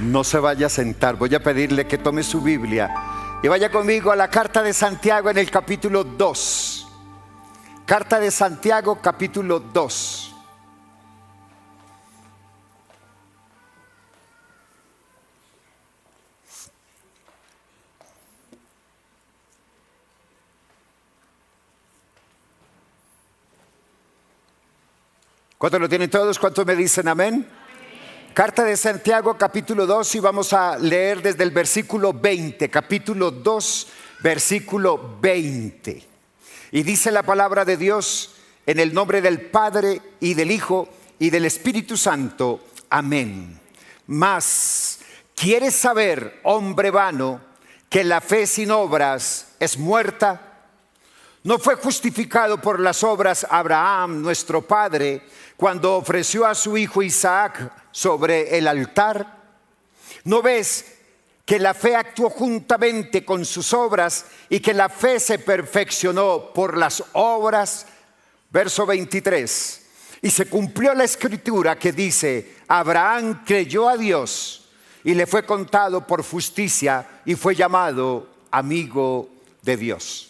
No se vaya a sentar, voy a pedirle que tome su Biblia y vaya conmigo a la carta de Santiago en el capítulo 2. Carta de Santiago, capítulo 2. ¿Cuántos lo tienen todos? ¿Cuántos me dicen amén? Carta de Santiago, capítulo 2, y vamos a leer desde el versículo 20, capítulo 2, versículo 20. Y dice la palabra de Dios: en el nombre del Padre, y del Hijo, y del Espíritu Santo. Amén. Mas, ¿quieres saber, hombre vano, que la fe sin obras es muerta? ¿No fue justificado por las obras Abraham, nuestro padre, cuando ofreció a su hijo Isaac sobre el altar? ¿No ves que la fe actuó juntamente con sus obras y que la fe se perfeccionó por las obras? Verso 23. Y se cumplió la escritura que dice: Abraham creyó a Dios y le fue contado por justicia y fue llamado amigo de Dios.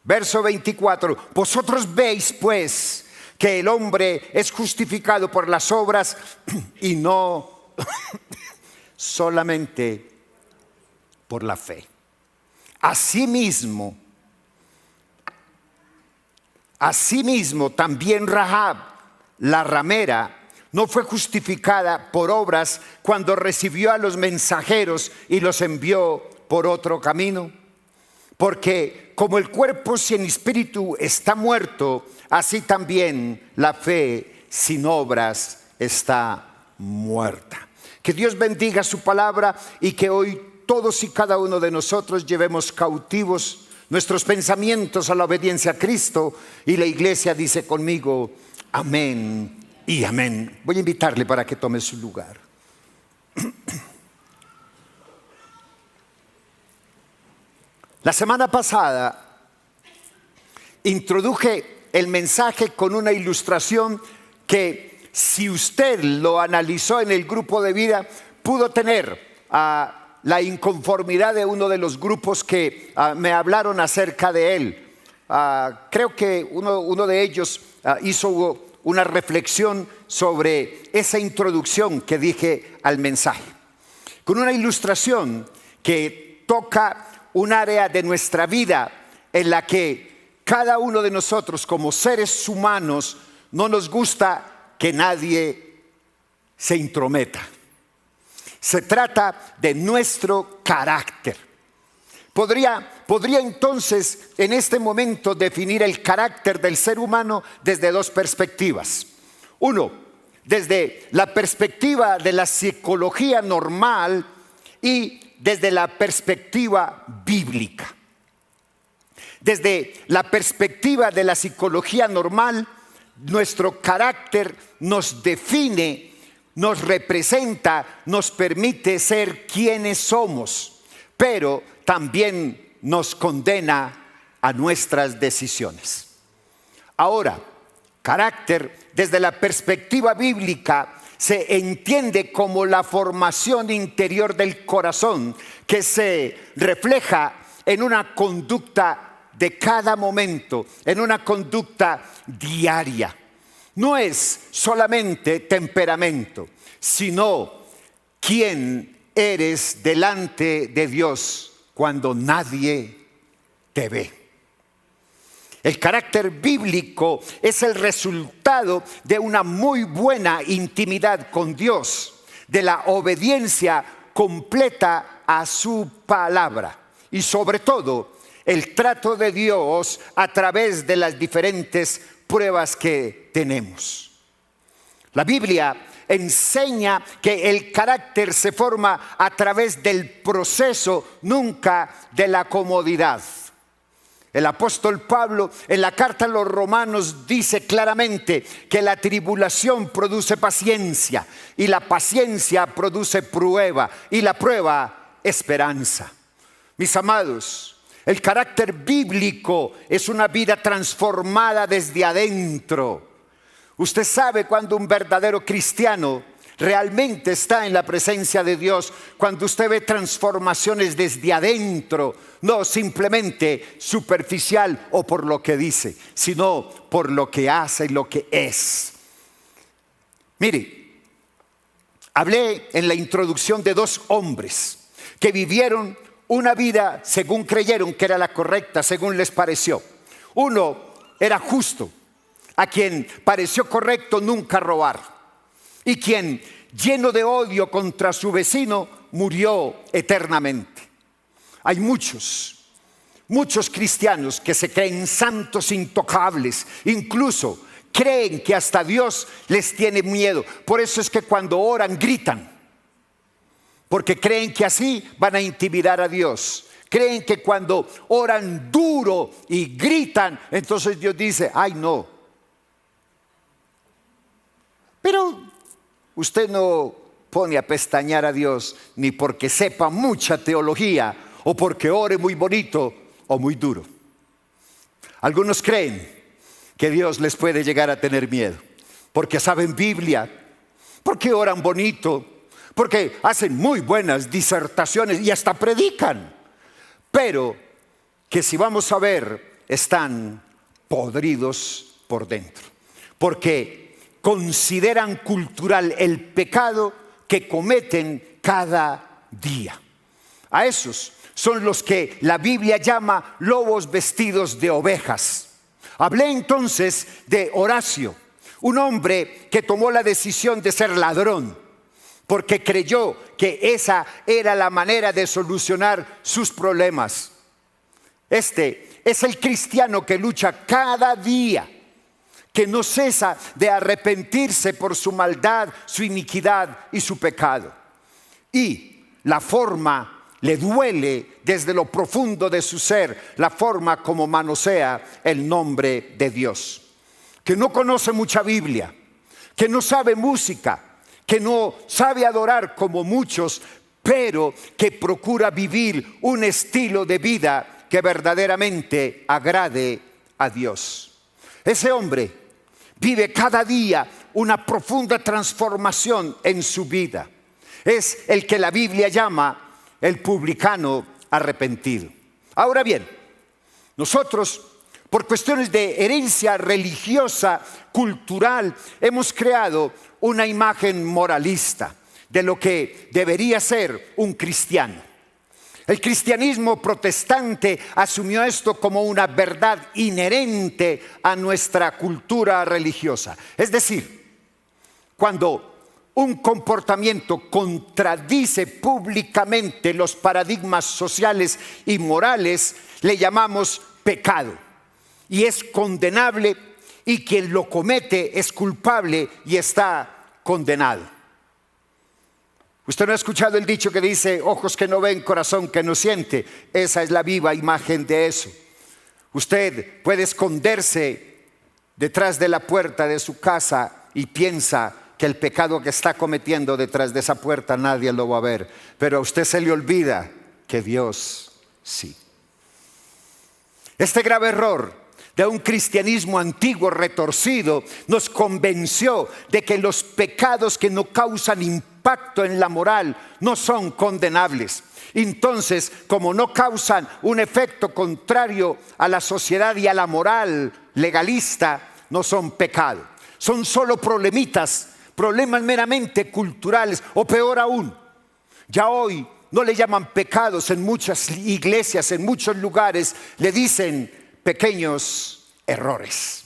Verso 24. Vosotros veis pues que el hombre es justificado por las obras y no solamente por la fe. Asimismo también Rahab, la ramera, no fue justificada por obras cuando recibió a los mensajeros y los envió por otro camino. Porque como el cuerpo sin espíritu está muerto, así también la fe sin obras está muerta. Que Dios bendiga su palabra y que hoy todos y cada uno de nosotros llevemos cautivos nuestros pensamientos a la obediencia a Cristo. Y la iglesia dice conmigo: amén y amén. Voy a invitarle para que tome su lugar. La semana pasada introduje el mensaje con una ilustración que, si usted lo analizó en el grupo de vida, pudo tener la inconformidad de uno de los grupos que me hablaron acerca de él. Creo que uno de ellos hizo una reflexión sobre esa introducción que dije al mensaje, con una ilustración que toca un área de nuestra vida en la que cada uno de nosotros como seres humanos no nos gusta que nadie se intrometa. Se trata de nuestro carácter. Podría entonces en este momento definir el carácter del ser humano desde dos perspectivas. Uno, desde la perspectiva de la psicología normal y desde la perspectiva bíblica. Desde la perspectiva de la psicología normal, nuestro carácter nos define, nos representa, nos permite ser quienes somos, pero también nos condena a nuestras decisiones. Ahora, carácter desde la perspectiva bíblica se entiende como la formación interior del corazón que se refleja en una conducta de cada momento, en una conducta diaria. No es solamente temperamento, sino quién eres delante de Dios cuando nadie te ve. El carácter bíblico es el resultado de una muy buena intimidad con Dios, de la obediencia completa a su palabra y sobre todo el trato de Dios a través de las diferentes pruebas que tenemos. La Biblia enseña que el carácter se forma a través del proceso, nunca de la comodidad. El apóstol Pablo en la carta a los Romanos dice claramente que la tribulación produce paciencia y la paciencia produce prueba y la prueba esperanza. Mis amados, el carácter bíblico es una vida transformada desde adentro. Usted sabe cuando un verdadero cristiano realmente está en la presencia de Dios cuando usted ve transformaciones desde adentro, no simplemente superficial o por lo que dice, sino por lo que hace y lo que es. Mire, hablé en la introducción de dos hombres que vivieron una vida según creyeron que era la correcta, según les pareció. Uno era justo, a quien pareció correcto nunca robar, y quien, lleno de odio contra su vecino, murió eternamente. Hay muchos cristianos que se creen santos intocables, incluso creen que hasta Dios les tiene miedo. Por eso es que cuando oran gritan, porque creen que así van a intimidar a Dios. Creen que cuando oran duro y gritan, entonces Dios dice, ay no. Pero usted no pone a pestañear a Dios ni porque sepa mucha teología o porque ore muy bonito o muy duro. Algunos creen que Dios les puede llegar a tener miedo porque saben Biblia, porque oran bonito, porque hacen muy buenas disertaciones y hasta predican, pero que si vamos a ver están podridos por dentro, porque consideran cultural el pecado que cometen cada día. A esos son los que la Biblia llama lobos vestidos de ovejas. Hablé entonces de Horacio, un hombre que tomó la decisión de ser ladrón, porque creyó que esa era la manera de solucionar sus problemas. Este es el cristiano que lucha cada día, que no cesa de arrepentirse por su maldad, su iniquidad y su pecado. Y la forma le duele desde lo profundo de su ser, la forma como manosea el nombre de Dios. Que no conoce mucha Biblia, que no sabe música, que no sabe adorar como muchos, pero que procura vivir un estilo de vida que verdaderamente agrade a Dios. Ese hombre vive cada día una profunda transformación en su vida. Es el que la Biblia llama el publicano arrepentido. Ahora bien, nosotros, por cuestiones de herencia religiosa, cultural, hemos creado una imagen moralista de lo que debería ser un cristiano. El cristianismo protestante asumió esto como una verdad inherente a nuestra cultura religiosa. Es decir, cuando un comportamiento contradice públicamente los paradigmas sociales y morales, le llamamos pecado. Y es condenable, y quien lo comete es culpable y está condenado. Usted no ha escuchado el dicho que dice, ojos que no ven, corazón que no siente. Esa es la viva imagen de eso. Usted puede esconderse detrás de la puerta de su casa y piensa que el pecado que está cometiendo detrás de esa puerta nadie lo va a ver, pero a usted se le olvida que Dios sí. Este grave error de un cristianismo antiguo retorcido nos convenció de que los pecados que no causan impacto en la moral no son condenables. Entonces, como no causan un efecto contrario a la sociedad y a la moral legalista, no son pecado. Son solo problemas meramente culturales, o peor aún, ya hoy no le llaman pecados en muchas iglesias, en muchos lugares le dicen pequeños errores.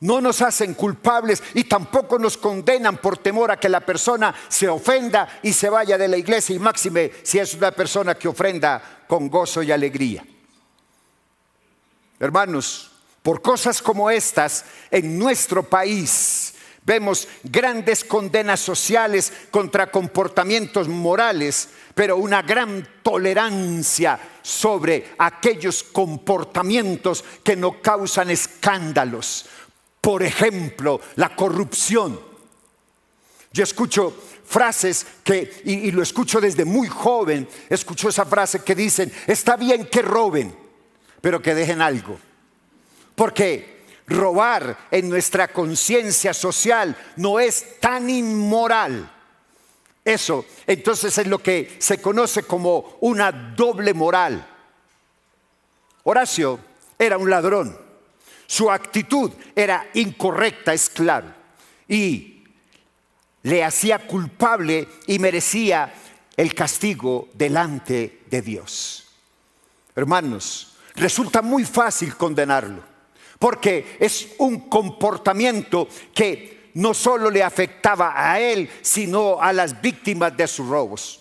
No nos hacen culpables y tampoco nos condenan por temor a que la persona se ofenda y se vaya de la iglesia, y máxime si es una persona que ofrenda con gozo y alegría. Hermanos, por cosas como estas en nuestro país vemos grandes condenas sociales contra comportamientos morales, pero una gran tolerancia sobre aquellos comportamientos que no causan escándalos. Por ejemplo, la corrupción. Yo escucho frases y lo escucho desde muy joven, escucho esa frase que dicen, está bien que roben, pero que dejen algo. Porque robar en nuestra conciencia social no es tan inmoral. Eso, entonces, es lo que se conoce como una doble moral. Horacio era un ladrón. Su actitud era incorrecta, es claro. Y le hacía culpable y merecía el castigo delante de Dios. Hermanos, resulta muy fácil condenarlo, porque es un comportamiento que no solo le afectaba a él, sino a las víctimas de sus robos.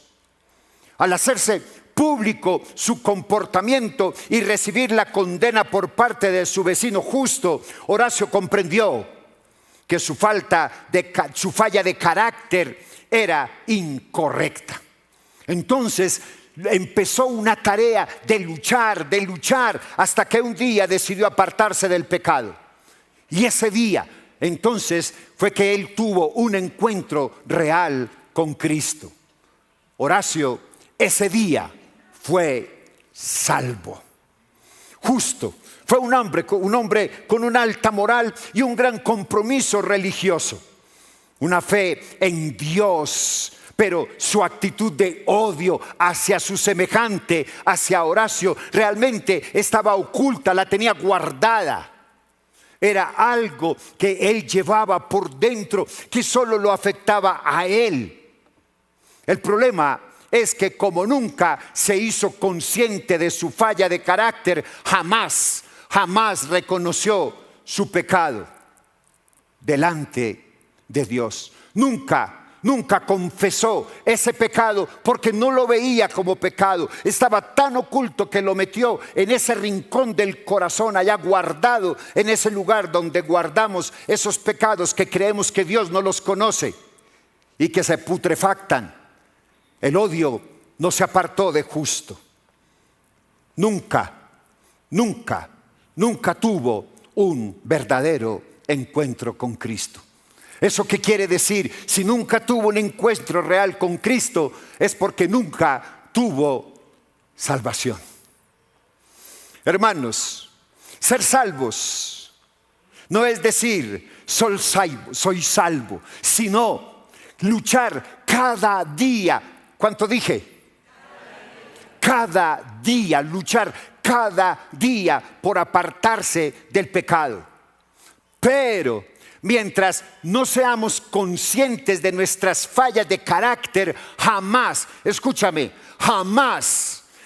Al hacerse público su comportamiento y recibir la condena por parte de su vecino justo, Horacio comprendió que su falla de carácter era incorrecta. Entonces empezó una tarea de luchar, hasta que un día decidió apartarse del pecado. Y ese día, entonces, fue que él tuvo un encuentro real con Cristo. Horacio, ese día, fue salvo. Justo. Fue un hombre con una alta moral y un gran compromiso religioso. Una fe en Dios. Pero su actitud de odio hacia su semejante, hacia Horacio, realmente estaba oculta, la tenía guardada. Era algo que él llevaba por dentro, que solo lo afectaba a él. El problema es que como nunca se hizo consciente de su falla de carácter, jamás reconoció su pecado delante de Dios. Nunca confesó ese pecado porque no lo veía como pecado. Estaba tan oculto que lo metió en ese rincón del corazón, allá guardado, en ese lugar donde guardamos esos pecados que creemos que Dios no los conoce y que se putrefactan. El odio no se apartó de justo. Nunca tuvo un verdadero encuentro con Cristo. ¿Eso qué quiere decir? Si nunca tuvo un encuentro real con Cristo, es porque nunca tuvo salvación. Hermanos, ser salvos no es decir soy salvo, sino luchar cada día. ¿Cuánto dije? Cada día, luchar cada día por apartarse del pecado. Pero mientras no seamos conscientes de nuestras fallas de carácter, jamás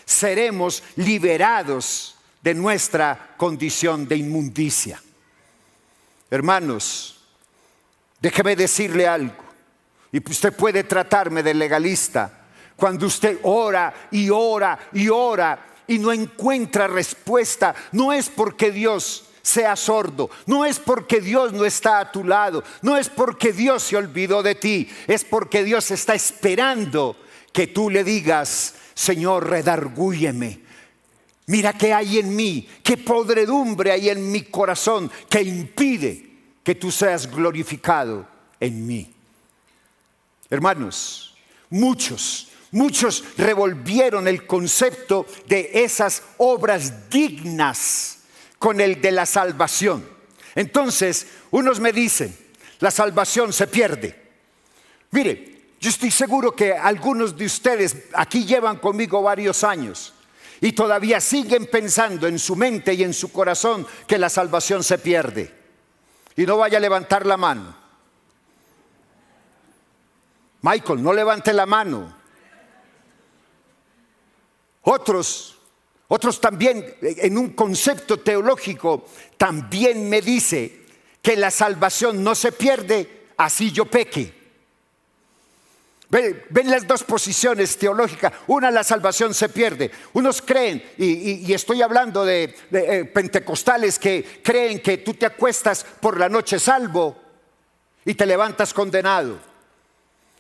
seremos liberados de nuestra condición de inmundicia. Hermanos, déjeme decirle algo, y usted puede tratarme de legalista. Cuando usted ora y no encuentra respuesta, no es porque Dios sea sordo, no es porque Dios no está a tu lado, no es porque Dios se olvidó de ti, es porque Dios está esperando que tú le digas: Señor, redargúyeme. Mira qué hay en mí, qué podredumbre hay en mi corazón que impide que tú seas glorificado en mí. Hermanos, muchos revolvieron el concepto de esas obras dignas con el de la salvación. Entonces, unos me dicen: la salvación se pierde. Mire, yo estoy seguro que algunos de ustedes aquí llevan conmigo varios años y todavía siguen pensando en su mente y en su corazón que la salvación se pierde. Y no vaya a levantar la mano. Michael, no levante la mano. Otros también, en un concepto teológico, también me dice que la salvación no se pierde así yo peque. Ven las dos posiciones teológicas. Una, la salvación se pierde. Unos creen, y estoy hablando de pentecostales que creen que tú te acuestas por la noche salvo y te levantas condenado.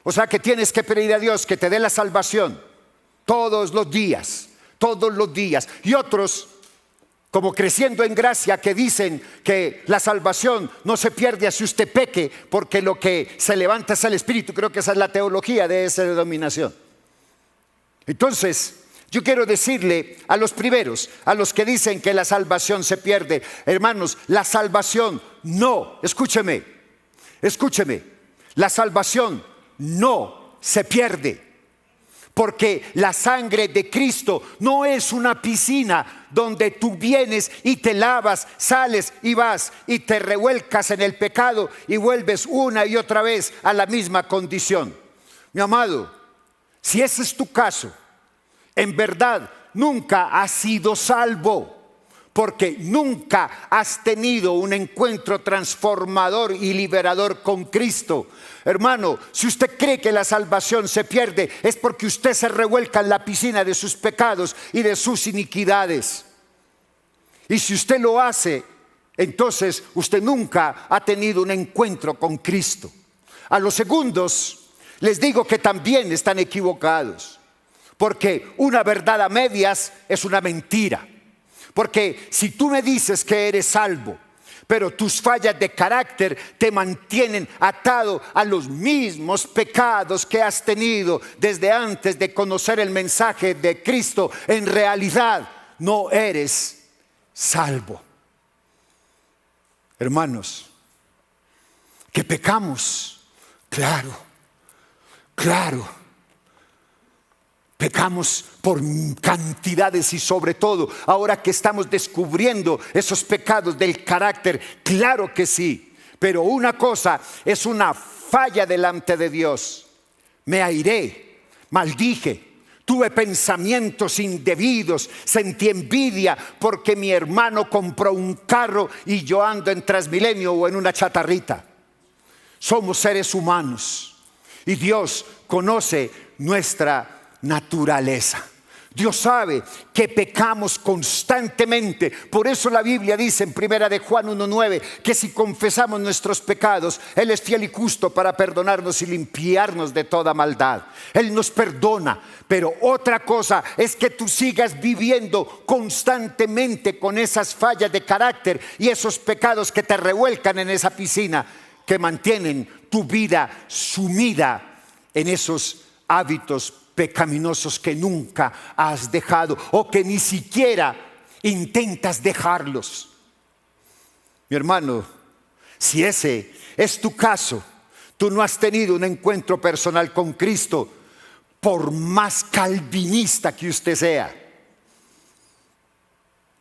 O sea que tienes que pedir a Dios que te dé la salvación todos los días. Y otros, como creciendo en gracia, que dicen que la salvación no se pierde así usted peque, porque lo que se levanta es el Espíritu. Creo que esa es la teología de esa denominación. Entonces, Yo quiero decirle a los primeros, a los que dicen que la salvación se pierde, hermanos, la salvación no, escúcheme, la salvación no se pierde. Porque la sangre de Cristo no es una piscina donde tú vienes y te lavas, sales y vas y te revuelcas en el pecado y vuelves una y otra vez a la misma condición. Mi amado, si ese es tu caso, en verdad nunca has sido salvo. Porque nunca has tenido un encuentro transformador y liberador con Cristo. Hermano, si usted cree que la salvación se pierde, es porque usted se revuelca en la piscina de sus pecados y de sus iniquidades. Y si usted lo hace, entonces usted nunca ha tenido un encuentro con Cristo. A los segundos les digo que también están equivocados. Porque una verdad a medias es una mentira. Porque si tú me dices que eres salvo, pero tus fallas de carácter te mantienen atado a los mismos pecados que has tenido desde antes de conocer el mensaje de Cristo, en realidad no eres salvo. Hermanos, que pecamos, claro. Pecamos por cantidades y sobre todo, ahora que estamos descubriendo esos pecados del carácter, claro que sí. Pero una cosa es una falla delante de Dios. Me airé, maldije, tuve pensamientos indebidos, sentí envidia porque mi hermano compró un carro y yo ando en Transmilenio o en una chatarrita. Somos seres humanos y Dios conoce nuestra naturaleza. Dios sabe que pecamos constantemente. Por eso la Biblia dice en 1 de Juan 1:9 que si confesamos nuestros pecados, Él es fiel y justo para perdonarnos y limpiarnos de toda maldad. Él nos perdona. Pero otra cosa es que tú sigas viviendo constantemente con esas fallas de carácter y esos pecados que te revuelcan en esa piscina, que mantienen tu vida sumida en esos hábitos pecaminosos que nunca has dejado o que ni siquiera intentas dejarlos. Mi hermano, si ese es tu caso, tú no has tenido un encuentro personal con Cristo, por más calvinista que usted sea,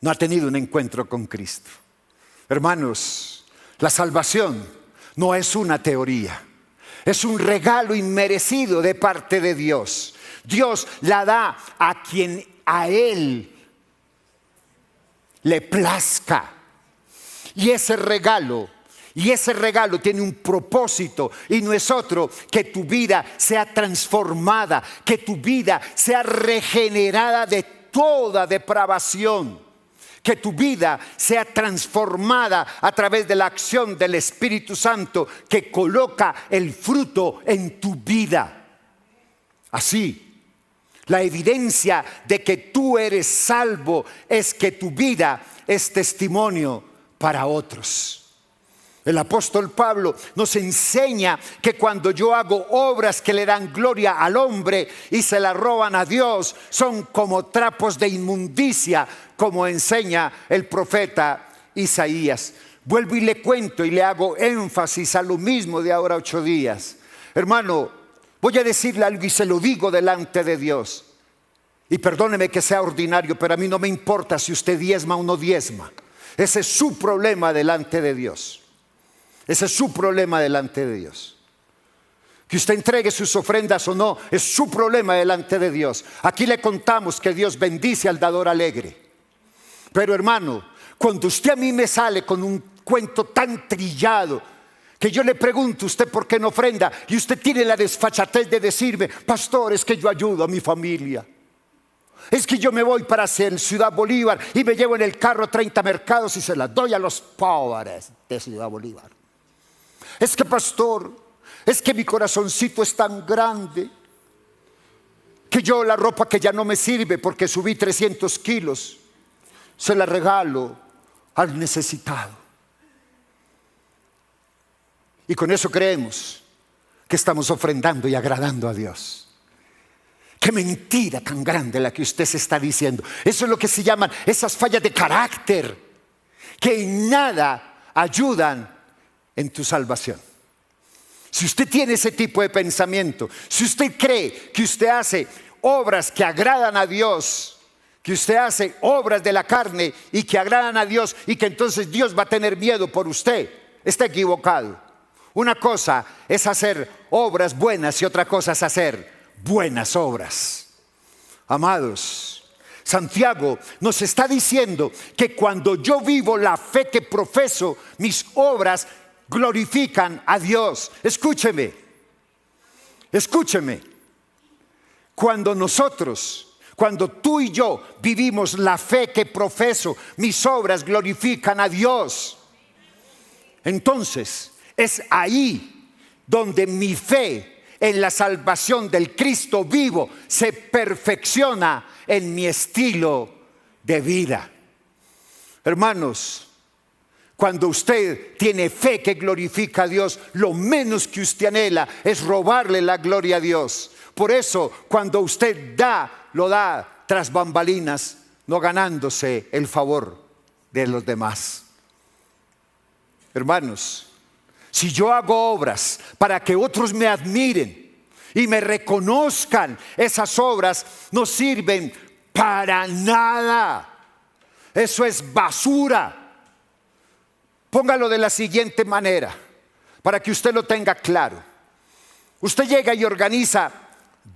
no ha tenido un encuentro con Cristo. Hermanos, la salvación no es una teoría, es un regalo inmerecido de parte de Dios. Dios la da a quien a Él le plazca. Y ese regalo tiene un propósito y no es otro que tu vida sea transformada, que tu vida sea regenerada de toda depravación. Que tu vida sea transformada a través de la acción del Espíritu Santo que coloca el fruto en tu vida. Así, la evidencia de que tú eres salvo es que tu vida es testimonio para otros. El apóstol Pablo nos enseña que cuando yo hago obras que le dan gloria al hombre y se la roban a Dios, son como trapos de inmundicia, como enseña el profeta Isaías. Vuelvo y le cuento y le hago énfasis a lo mismo de ahora 8 días. Hermano, voy a decirle algo y se lo digo delante de Dios. Y perdóneme que sea ordinario, pero a mí no me importa si usted diezma o no diezma. Ese es su problema delante de Dios. Ese es su problema delante de Dios. Que usted entregue sus ofrendas o no, es su problema delante de Dios. Aquí le contamos que Dios bendice al dador alegre. Pero hermano, cuando usted a mí me sale con un cuento tan trillado, que yo le pregunto, ¿usted por qué no ofrenda? Y usted tiene la desfachatez de decirme, pastor, es que yo ayudo a mi familia. Es que yo me voy para Ciudad Bolívar y me llevo en el carro 30 mercados y se las doy a los pobres de Ciudad Bolívar. Es que pastor, es que mi corazoncito es tan grande que yo la ropa que ya no me sirve porque subí 300 kilos, se la regalo al necesitado. Y con eso creemos que estamos ofrendando y agradando a Dios. Qué mentira tan grande la que usted se está diciendo. Eso es lo que se llaman esas fallas de carácter, que en nada ayudan en tu salvación. Si usted tiene ese tipo de pensamiento, si usted cree que usted hace obras que agradan a Dios, que usted hace obras de la carne y que agradan a Dios, y que entonces Dios va a tener miedo por usted, está equivocado. Una cosa es hacer obras buenas y otra cosa es hacer buenas obras. Amados, Santiago nos está diciendo que cuando yo vivo la fe que profeso, mis obras glorifican a Dios. Escúcheme. Cuando tú y yo vivimos la fe que profeso, mis obras glorifican a Dios. Entonces, es ahí donde mi fe en la salvación del Cristo vivo se perfecciona en mi estilo de vida. Hermanos, cuando usted tiene fe que glorifica a Dios, lo menos que usted anhela es robarle la gloria a Dios. Por eso, cuando usted da, lo da tras bambalinas, no ganándose el favor de los demás. Hermanos, si yo hago obras para que otros me admiren y me reconozcan, esas obras no sirven para nada. Eso es basura. Póngalo de la siguiente manera, para que usted lo tenga claro. Usted llega y organiza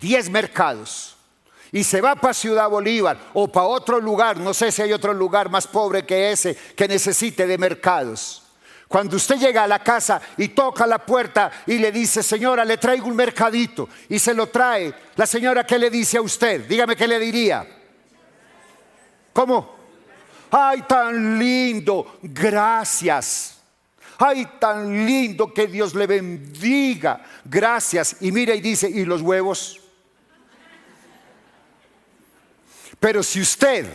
10 mercados y se va para Ciudad Bolívar o para otro lugar, no sé si hay otro lugar más pobre que ese que necesite de mercados. Cuando usted llega a la casa y toca la puerta y le dice: señora, le traigo un mercadito, y se lo trae, la señora, ¿qué le dice a usted? Dígame, ¿qué le diría? ¿Cómo? ¡Ay, tan lindo! Gracias. ¡Ay, tan lindo! Que Dios le bendiga. Gracias. Y mira y dice: ¿y los huevos? Pero si usted,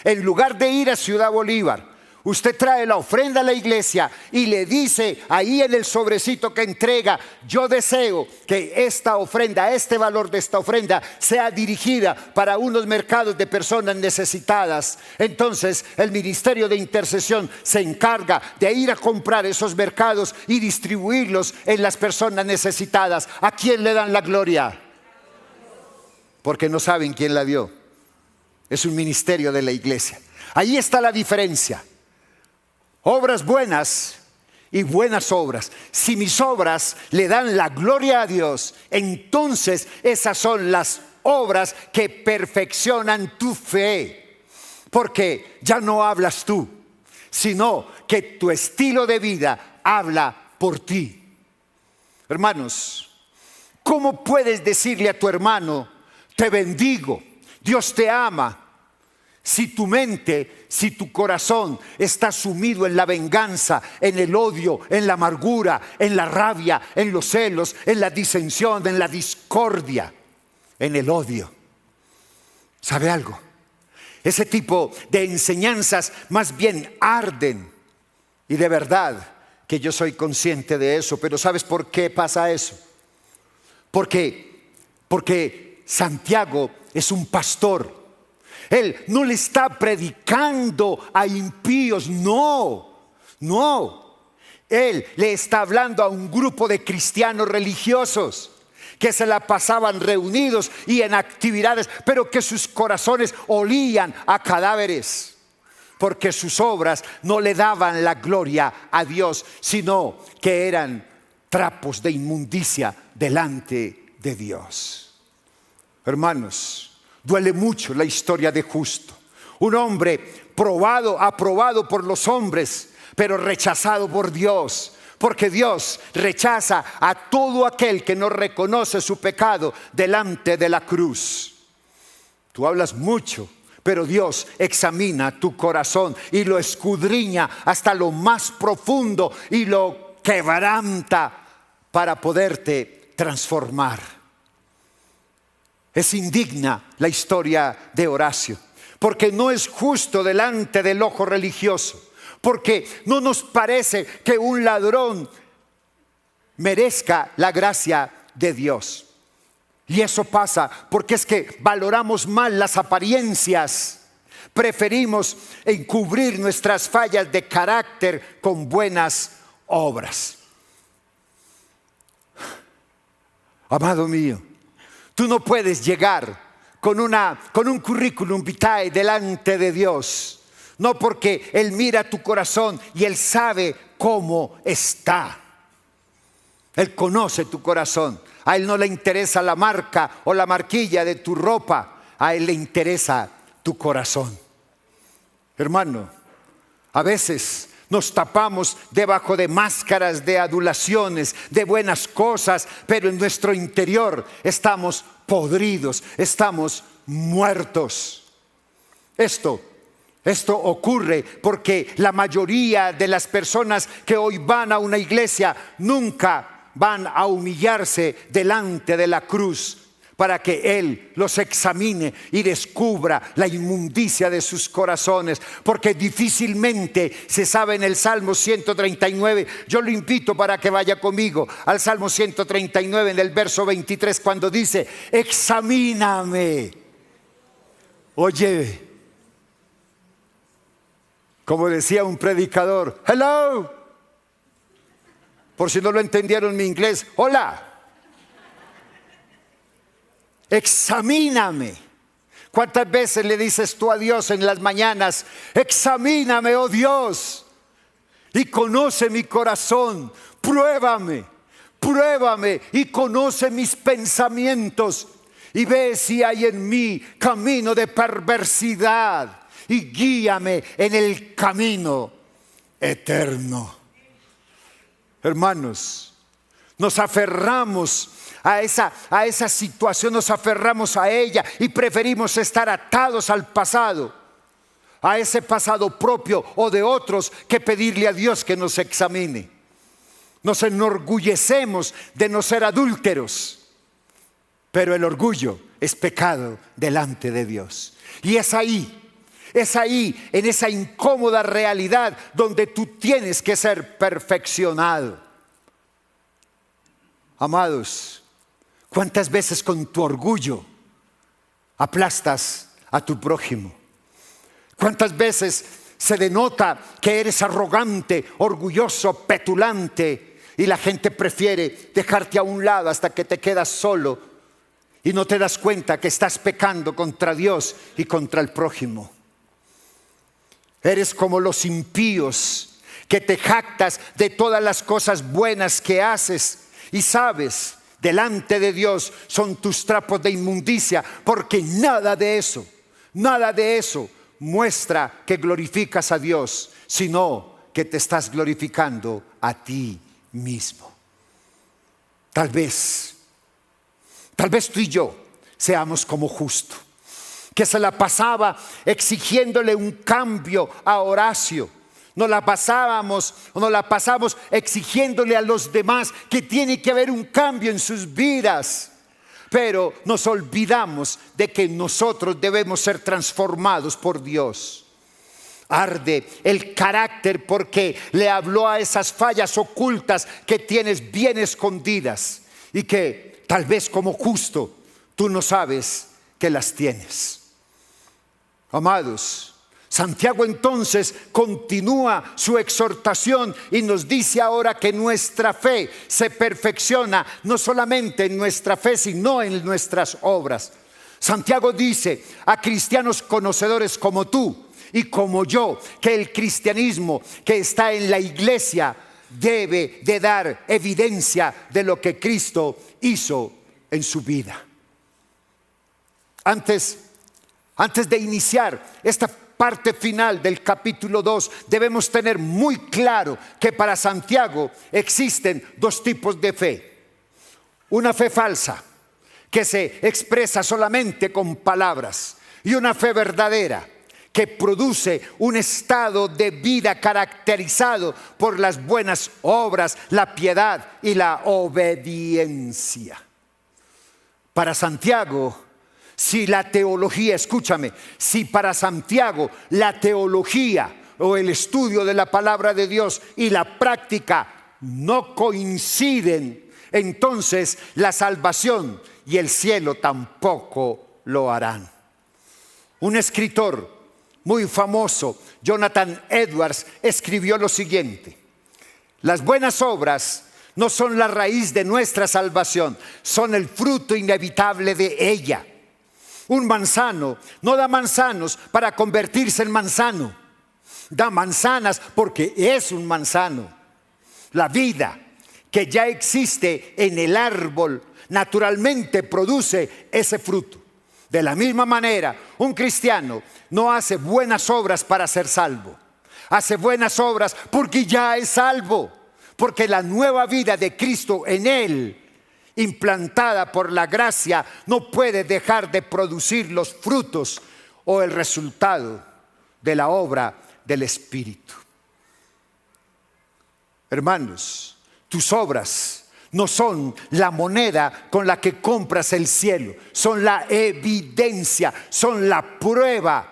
en lugar de ir a Ciudad Bolívar, usted trae la ofrenda a la iglesia y le dice ahí en el sobrecito que entrega: yo deseo que esta ofrenda, este valor de esta ofrenda sea dirigida para unos mercados de personas necesitadas. Entonces el ministerio de intercesión se encarga de ir a comprar esos mercados y distribuirlos en las personas necesitadas. ¿A quién le dan la gloria? Porque no saben quién la dio. Es un ministerio de la iglesia. Ahí está la diferencia. Obras buenas y buenas obras. Si mis obras le dan la gloria a Dios, entonces esas son las obras que perfeccionan tu fe. Porque ya no hablas tú, sino que tu estilo de vida habla por ti. Hermanos, ¿cómo puedes decirle a tu hermano: te bendigo, Dios te ama, si tu mente, si tu corazón está sumido en la venganza, en el odio, en la amargura, en la rabia, en los celos, en la disensión, en la discordia, en el odio? ¿Sabe algo? Ese tipo de enseñanzas más bien arden, y de verdad que yo soy consciente de eso. Pero ¿sabes por qué pasa eso? Porque Santiago es un pastor. Él no le está predicando a impíos, no. Él le está hablando a un grupo de cristianos religiosos que se la pasaban reunidos y en actividades, pero que sus corazones olían a cadáveres, porque sus obras no le daban la gloria a Dios, sino que eran trapos de inmundicia delante de Dios. Hermanos, duele mucho la historia de Justo, un hombre aprobado por los hombres, pero rechazado por Dios, porque Dios rechaza a todo aquel que no reconoce su pecado delante de la cruz. Tú hablas mucho, pero Dios examina tu corazón y lo escudriña hasta lo más profundo y lo quebranta para poderte transformar. Es indigna la historia de Horacio, porque no es justo delante del ojo religioso, porque no nos parece que un ladrón merezca la gracia de Dios. Y eso pasa porque es que valoramos mal las apariencias. Preferimos encubrir nuestras fallas de carácter con buenas obras. Amado mío, tú no puedes llegar con un currículum vitae delante de Dios. No, porque Él mira tu corazón y Él sabe cómo está. Él conoce tu corazón. A Él no le interesa la marca o la marquilla de tu ropa. A Él le interesa tu corazón. Hermano, a veces nos tapamos debajo de máscaras de adulaciones, de buenas cosas, pero en nuestro interior estamos podridos, estamos muertos. Esto ocurre porque la mayoría de las personas que hoy van a una iglesia nunca van a humillarse delante de la cruz para que Él los examine y descubra la inmundicia de sus corazones, porque difícilmente se sabe en el Salmo 139. Yo lo invito para que vaya conmigo al Salmo 139 en el verso 23, cuando dice: examíname. Oye, como decía un predicador, hello. Por si no lo entendieron mi inglés, hola. Examíname. ¿Cuántas veces le dices tú a Dios en las mañanas: examíname, oh Dios, y conoce mi corazón, pruébame y conoce mis pensamientos, y ve si hay en mí camino de perversidad, y guíame en el camino eterno? Hermanos, nos aferramos a esa situación, nos aferramos a ella y preferimos estar atados al pasado, a ese pasado propio o de otros, que pedirle a Dios que nos examine. Nos enorgullecemos de no ser adúlteros, pero el orgullo es pecado delante de Dios. Y es ahí, en esa incómoda realidad, donde tú tienes que ser perfeccionado. Amados, ¿cuántas veces con tu orgullo aplastas a tu prójimo? ¿Cuántas veces se denota que eres arrogante, orgulloso, petulante, y la gente prefiere dejarte a un lado hasta que te quedas solo y no te das cuenta que estás pecando contra Dios y contra el prójimo? Eres como los impíos, que te jactas de todas las cosas buenas que haces y sabes, delante de Dios son tus trapos de inmundicia, porque nada de eso muestra que glorificas a Dios, sino que te estás glorificando a ti mismo. Tal vez tú y yo seamos como Justo, que se la pasaba exigiéndole un cambio a Horacio. Nos la pasamos exigiéndole a los demás que tiene que haber un cambio en sus vidas. Pero nos olvidamos de que nosotros debemos ser transformados por Dios. Arde el carácter porque le habló a esas fallas ocultas que tienes bien escondidas y que tal vez como Justo tú no sabes que las tienes. Amados, Santiago entonces continúa su exhortación y nos dice ahora que nuestra fe se perfecciona no solamente en nuestra fe, sino en nuestras obras. Santiago dice a cristianos conocedores como tú y como yo, que el cristianismo que está en la iglesia debe de dar evidencia de lo que Cristo hizo en su vida. Antes de iniciar esta parte final del capítulo 2, debemos tener muy claro que para Santiago existen dos tipos de fe. Una fe falsa, que se expresa solamente con palabras, y una fe verdadera, que produce un estado de vida caracterizado por las buenas obras, la piedad y la obediencia. Para Santiago, si para Santiago la teología o el estudio de la palabra de Dios y la práctica no coinciden, entonces la salvación y el cielo tampoco lo harán. Un escritor muy famoso, Jonathan Edwards, escribió lo siguiente: las buenas obras no son la raíz de nuestra salvación, son el fruto inevitable de ella. Un manzano no da manzanos para convertirse en manzano, da manzanas porque es un manzano. La vida que ya existe en el árbol naturalmente produce ese fruto. De la misma manera, un cristiano no hace buenas obras para ser salvo. Hace buenas obras porque ya es salvo. Porque la nueva vida de Cristo en él, implantada por la gracia, no puede dejar de producir los frutos o el resultado de la obra del Espíritu. Hermanos, tus obras no son la moneda con la que compras el cielo, son la evidencia, son la prueba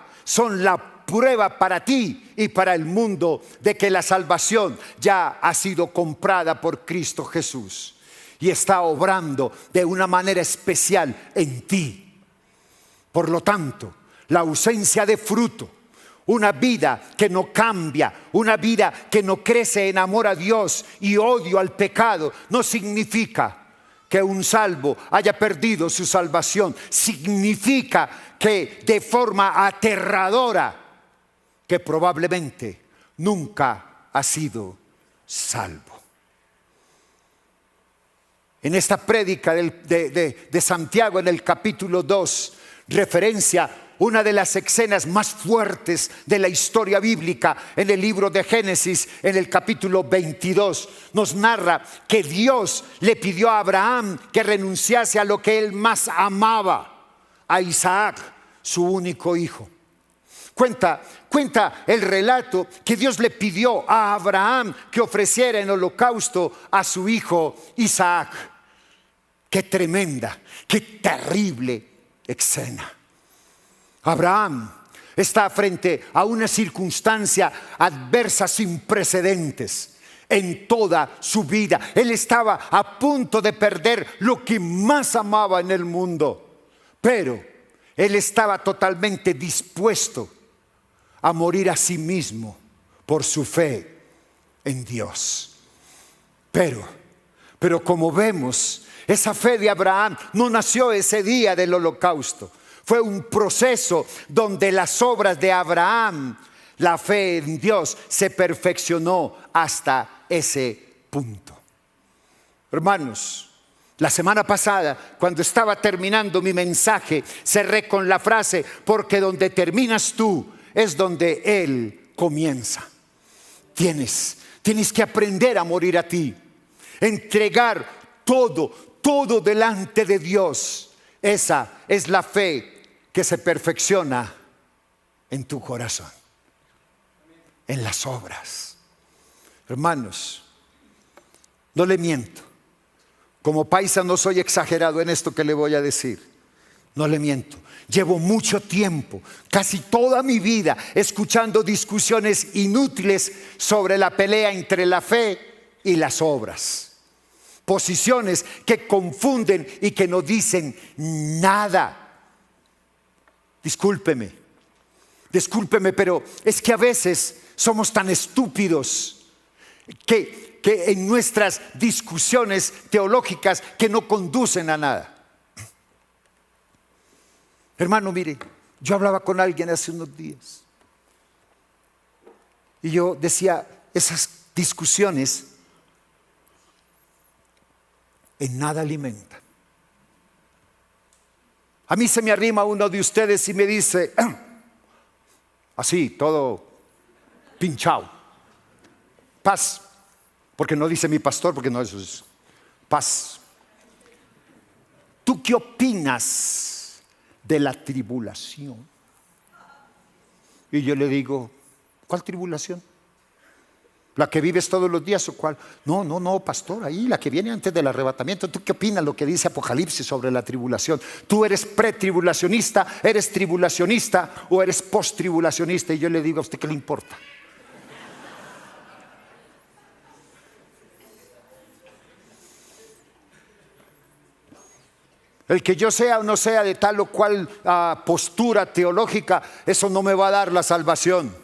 para ti y para el mundo de que la salvación ya ha sido comprada por Cristo Jesús y está obrando de una manera especial en ti. Por lo tanto, la ausencia de fruto, una vida que no cambia, una vida que no crece en amor a Dios y odio al pecado, no significa que un salvo haya perdido su salvación. Significa que de forma aterradora, que probablemente nunca ha sido salvo. En esta prédica de Santiago, en el capítulo 2, referencia una de las escenas más fuertes de la historia bíblica en el libro de Génesis, en el capítulo 22, nos narra que Dios le pidió a Abraham que renunciase a lo que él más amaba, a Isaac, su único hijo. Cuenta el relato que Dios le pidió a Abraham que ofreciera en holocausto a su hijo Isaac. Qué tremenda, qué terrible escena. Abraham está frente a una circunstancia adversa sin precedentes en toda su vida. Él estaba a punto de perder lo que más amaba en el mundo, pero él estaba totalmente dispuesto a morir a sí mismo por su fe en Dios. Pero como vemos, esa fe de Abraham no nació ese día del holocausto. Fue un proceso donde las obras de Abraham, la fe en Dios, se perfeccionó hasta ese punto. Hermanos, la semana pasada, cuando estaba terminando mi mensaje, cerré con la frase: porque donde terminas tú es donde Él comienza. Tienes que aprender a morir a ti, entregar todo delante de Dios. Esa es la fe que se perfecciona en tu corazón, en las obras. Hermanos, no le miento. Como paisa no soy exagerado en esto que le voy a decir. No le miento. Llevo mucho tiempo, casi toda mi vida, escuchando discusiones inútiles sobre la pelea entre la fe y las obras. Posiciones que confunden y que no dicen nada. Discúlpeme, pero es que a veces somos tan estúpidos que en nuestras discusiones teológicas que no conducen a nada. Hermano, mire, yo hablaba con alguien hace unos días y yo decía, esas discusiones en nada alimentan. A mí se me arrima uno de ustedes y me dice, así, todo pinchado: paz. Porque no dice mi pastor, porque no, eso es paz. ¿Tú qué opinas de la tribulación? Y yo le digo, ¿cuál tribulación? ¿La que vives todos los días o cuál? No, pastor, ahí la que viene antes del arrebatamiento. ¿Tú qué opinas lo que dice Apocalipsis sobre la tribulación? ¿Tú eres pretribulacionista, eres tribulacionista o eres posttribulacionista? Y yo le digo, ¿a usted qué le importa? El que yo sea o no sea de tal o cual postura teológica, eso no me va a dar la salvación.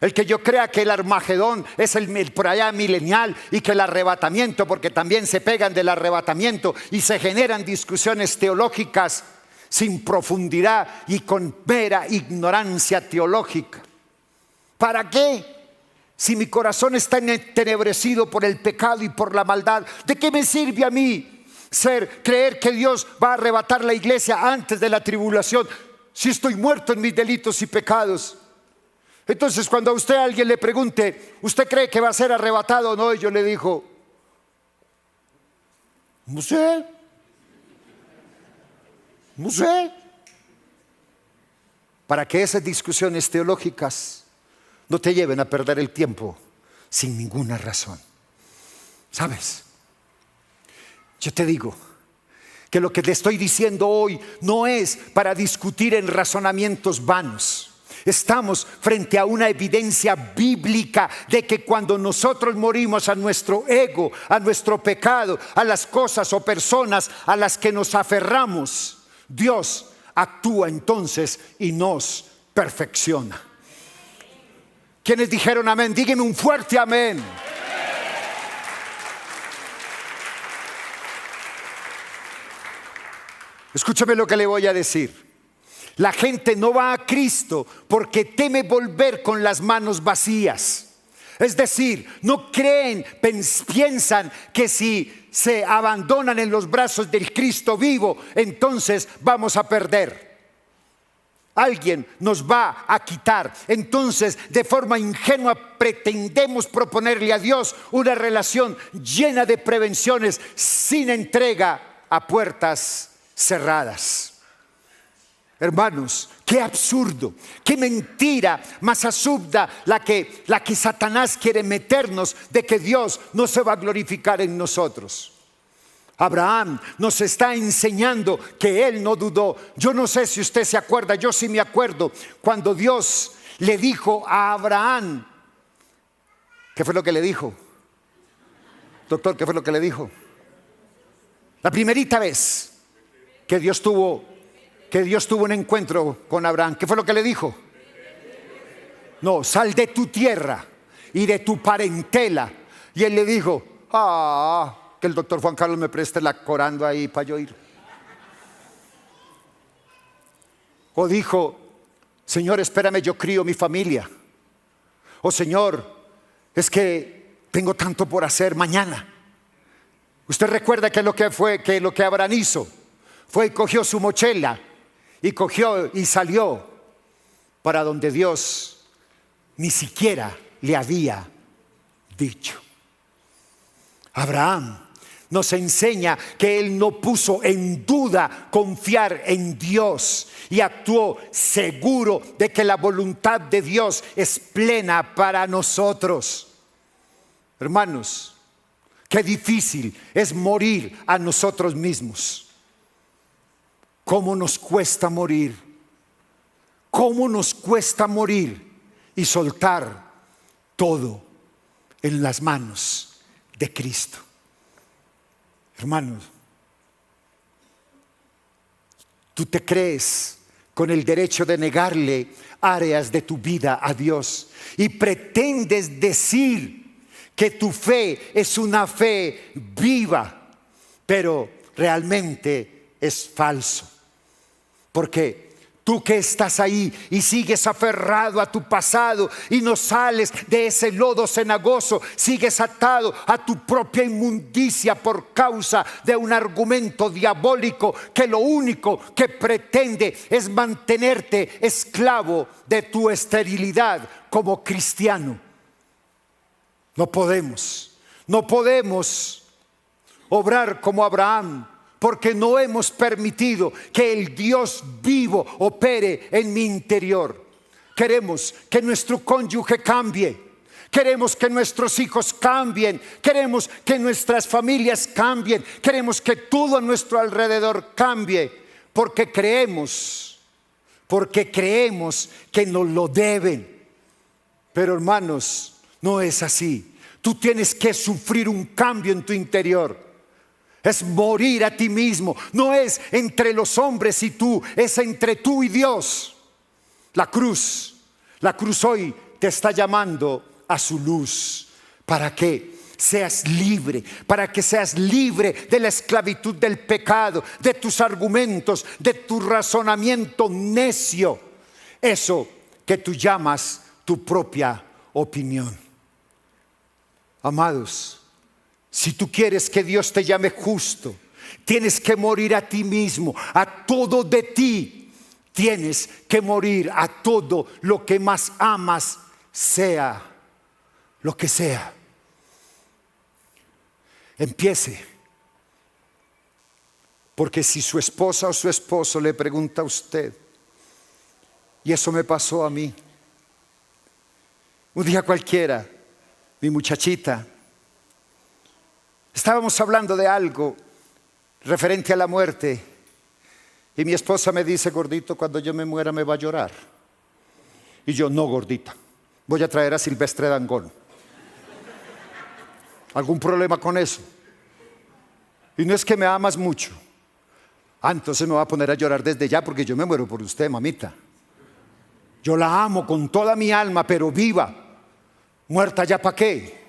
El que yo crea que el Armagedón es el por allá milenial y que el arrebatamiento, porque también se pegan del arrebatamiento y se generan discusiones teológicas sin profundidad y con mera ignorancia teológica. ¿Para qué? Si mi corazón está entenebrecido por el pecado y por la maldad, ¿de qué me sirve a mí creer que Dios va a arrebatar la iglesia antes de la tribulación si estoy muerto en mis delitos y pecados? Entonces, cuando a usted alguien le pregunte, ¿usted cree que va a ser arrebatado o no? Y yo le digo, no sé. Para que esas discusiones teológicas no te lleven a perder el tiempo sin ninguna razón. ¿Sabes? Yo te digo que lo que te estoy diciendo hoy no es para discutir en razonamientos vanos. Estamos frente a una evidencia bíblica de que cuando nosotros morimos a nuestro ego, a nuestro pecado, a las cosas o personas a las que nos aferramos, Dios actúa entonces y nos perfecciona. ¿Quiénes dijeron amén? Díganme un fuerte amén. Escúchame lo que le voy a decir. La gente no va a Cristo porque teme volver con las manos vacías. Es decir, no creen, piensan que si se abandonan en los brazos del Cristo vivo, entonces vamos a perder. Alguien nos va a quitar. Entonces, de forma ingenua, pretendemos proponerle a Dios una relación llena de prevenciones, sin entrega, a puertas cerradas. Hermanos, qué absurdo, qué mentira más absurda la que Satanás quiere meternos, de que Dios no se va a glorificar en nosotros. Abraham nos está enseñando que él no dudó. Yo no sé si usted se acuerda, yo sí me acuerdo, cuando Dios le dijo a Abraham, ¿qué fue lo que le dijo? Doctor, ¿qué fue lo que le dijo? La primerita vez que Dios tuvo un encuentro con Abraham, ¿qué fue lo que le dijo? No, sal de tu tierra y de tu parentela. Y él le dijo, que el doctor Juan Carlos me preste la corando ahí para yo ir. O dijo, Señor, espérame, yo crío mi familia. O Señor, es que tengo tanto por hacer mañana. Usted recuerda que lo que Abraham hizo fue y cogió su mochila y cogió y salió para donde Dios ni siquiera le había dicho. Abraham nos enseña que él no puso en duda confiar en Dios y actuó seguro de que la voluntad de Dios es plena para nosotros. Hermanos, qué difícil es morir a nosotros mismos. ¿Cómo nos cuesta morir? ¿Cómo nos cuesta morir y soltar todo en las manos de Cristo? Hermanos, tú te crees con el derecho de negarle áreas de tu vida a Dios y pretendes decir que tu fe es una fe viva, pero realmente es falso. Porque tú que estás ahí y sigues aferrado a tu pasado y no sales de ese lodo cenagoso, sigues atado a tu propia inmundicia por causa de un argumento diabólico que lo único que pretende es mantenerte esclavo de tu esterilidad como cristiano. No podemos obrar como Abraham, porque no hemos permitido que el Dios vivo opere en mi interior. Queremos que nuestro cónyuge cambie. Queremos que nuestros hijos cambien. Queremos que nuestras familias cambien. Queremos que todo a nuestro alrededor cambie. Porque creemos que nos lo deben. Pero hermanos, no es así. Tú tienes que sufrir un cambio en tu interior. Es morir a ti mismo. No es entre los hombres y tú, es entre tú y Dios. La cruz hoy te está llamando a su luz. ¿Para qué? Seas libre, para que seas libre de la esclavitud del pecado, de tus argumentos, de tu razonamiento necio, eso que tú llamas tu propia opinión. Amados, si tú quieres que Dios te llame justo, tienes que morir a ti mismo, a todo de ti. Tienes que morir a todo lo que más amas, sea lo que sea. Empiece. Porque si su esposa o su esposo le pregunta a usted, y eso me pasó a mí, un día cualquiera, mi muchachita, estábamos hablando de algo referente a la muerte, y mi esposa me dice: gordito, cuando yo me muera me va a llorar. Y yo: no, gordita, voy a traer a Silvestre Dangond. ¿Algún problema con eso? Y no es que me amas mucho. Entonces me voy a poner a llorar desde ya, porque yo me muero por usted, mamita. Yo la amo con toda mi alma, pero viva. ¿Muerta ya para qué?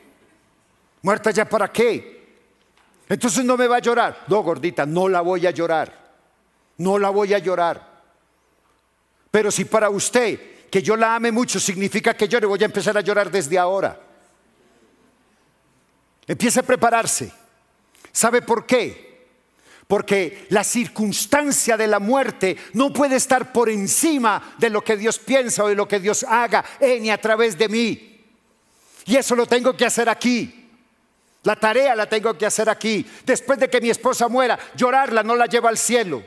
¿Muerta ya para qué? Entonces no me va a llorar. No, gordita, no la voy a llorar. No la voy a llorar. Pero si para usted que yo la ame mucho significa que yo le voy a empezar a llorar desde ahora. Empiece a prepararse. ¿Sabe por qué? Porque la circunstancia de la muerte no puede estar por encima de lo que Dios piensa o de lo que Dios haga en y a través de mí. Y eso lo tengo que hacer aquí. La tarea la tengo que hacer aquí. Después de que mi esposa muera, llorarla no la lleva al cielo.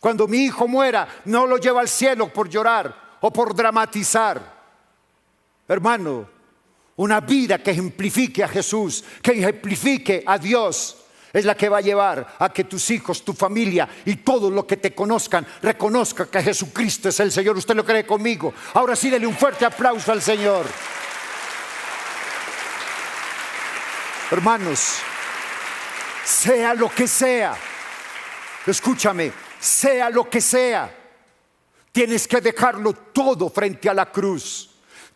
Cuando mi hijo muera, no lo lleva al cielo por llorar o por dramatizar. Hermano, una vida que ejemplifique a Jesús, que ejemplifique a Dios, es la que va a llevar a que tus hijos, tu familia y todos los que te conozcan reconozcan que Jesucristo es el Señor. ¿Usted lo cree conmigo? Ahora sí, dele un fuerte aplauso al Señor. Hermanos, sea lo que sea, escúchame, sea lo que sea, tienes que dejarlo todo frente a la cruz.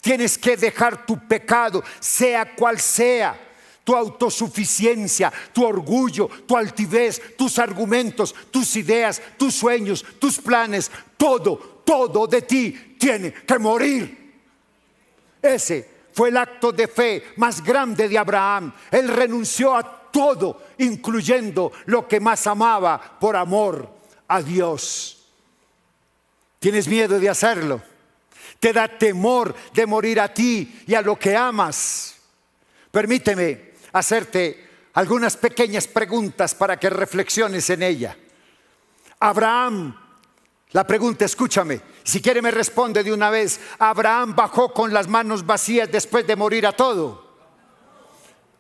Tienes que dejar tu pecado, sea cual sea, tu autosuficiencia, tu orgullo, tu altivez, tus argumentos, tus ideas, tus sueños, tus planes, todo de ti tiene que morir. Ese fue el acto de fe más grande de Abraham. Él renunció a todo, incluyendo lo que más amaba, por amor a Dios. ¿Tienes miedo de hacerlo? ¿Te da temor de morir a ti y a lo que amas? Permíteme hacerte algunas pequeñas preguntas para que reflexiones en ella. Abraham, la pregunta, escúchame, si quiere me responde de una vez. ¿Abraham bajó con las manos vacías después de morir a todo?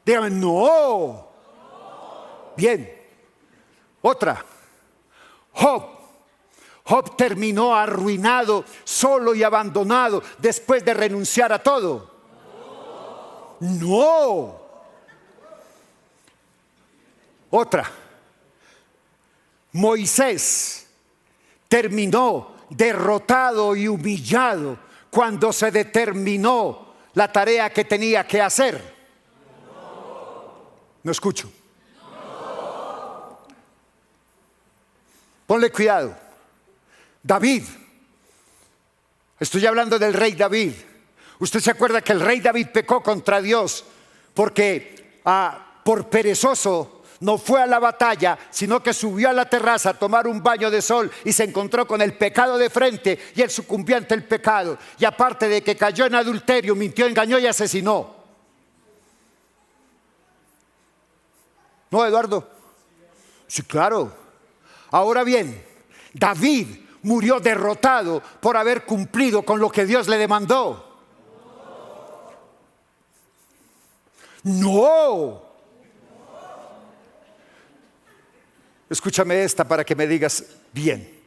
Dígame, no. Bien. Otra. Job terminó arruinado, solo y abandonado después de renunciar a todo. No. Otra. Moisés terminó derrotado y humillado cuando se determinó la tarea que tenía que hacer. No escucho. Ponle cuidado. David, estoy hablando del rey David. Usted se acuerda que el rey David pecó contra Dios porque por perezoso no fue a la batalla, sino que subió a la terraza a tomar un baño de sol y se encontró con el pecado de frente y él sucumbió ante el pecado. Y aparte de que cayó en adulterio, mintió, engañó y asesinó. ¿No, Eduardo? Sí, claro. Ahora bien, David murió derrotado por haber cumplido con lo que Dios le demandó. No. Escúchame esta para que me digas bien.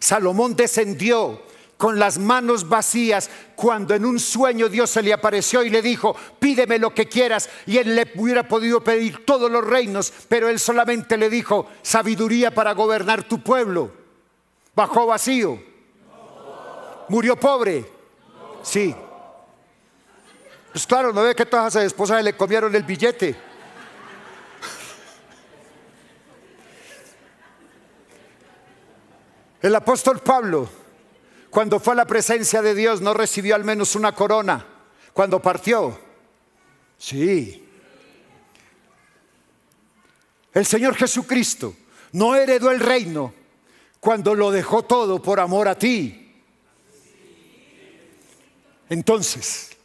Salomón descendió con las manos vacías, cuando en un sueño Dios se le apareció y le dijo: pídeme lo que quieras, y él le hubiera podido pedir todos los reinos, pero él solamente le dijo: sabiduría para gobernar tu pueblo. ¿Bajó vacío? ¿Murió pobre? Sí. Pues claro, ¿no ve que todas esas esposas le comieron el billete? El apóstol Pablo, cuando fue a la presencia de Dios, no recibió al menos una corona cuando partió. Sí. El Señor Jesucristo no heredó el reino cuando lo dejó todo por amor a ti. Entonces,